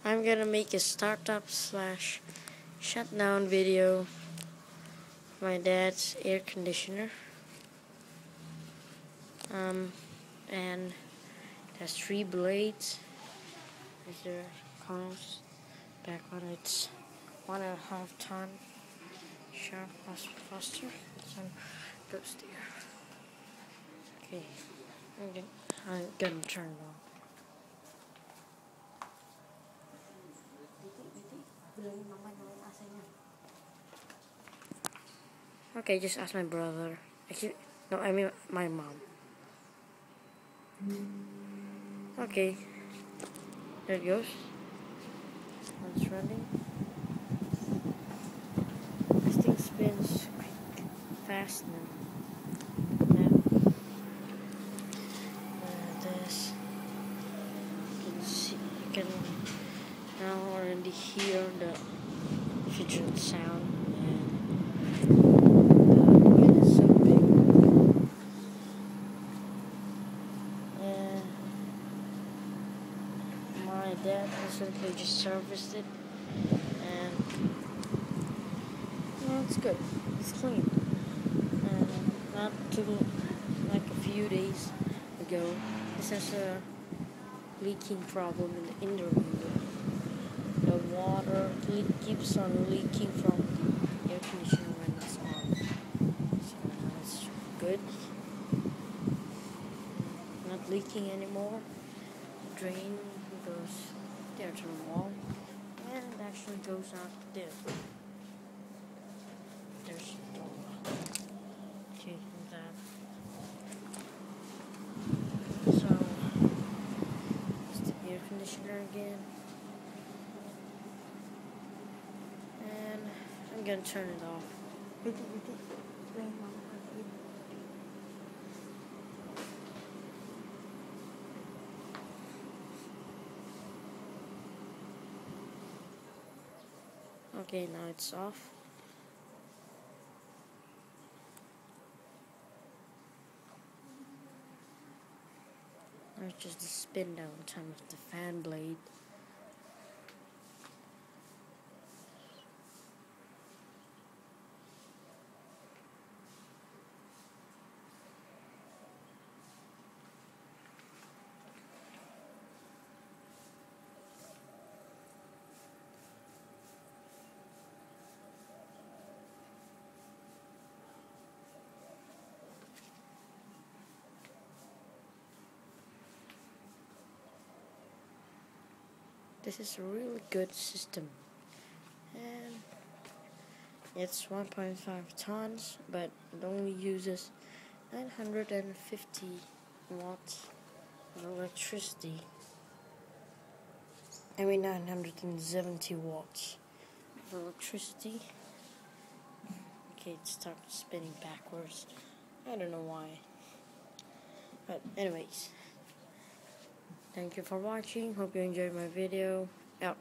I'm gonna make a startup slash shutdown video of my dad's air conditioner. And it has 3 blades. There's the coils. Back on it's 1.5 ton. Sharp faster. So goes there. Okay, I'm gonna turn it on. Okay, just ask my brother. Actually, no, I mean my mom. Okay, there it goes. It's running. This thing spins fast now. This you can now already hear the fidget sound. It is so big. And my dad recently just serviced it, and well, it's good. It's clean. And not too like a few days ago, this has a leaking problem in the indoor window. The water keeps on leaking from the air conditioner when it's on. So now it's good. Not leaking anymore. The drain goes there to the wall, and it actually goes out there. There's the door. Okay, that. So it's the air conditioner again. And I'm gonna turn it off. Okay, now it's off. There's just the spin down time of the fan blade. This is a really good system, and it's 1.5 tons, but it only uses 950 watts of electricity. I mean 970 watts of electricity. Okay, it started spinning backwards. I don't know why. But anyways, thank you for watching. Hope you enjoyed my video. Out.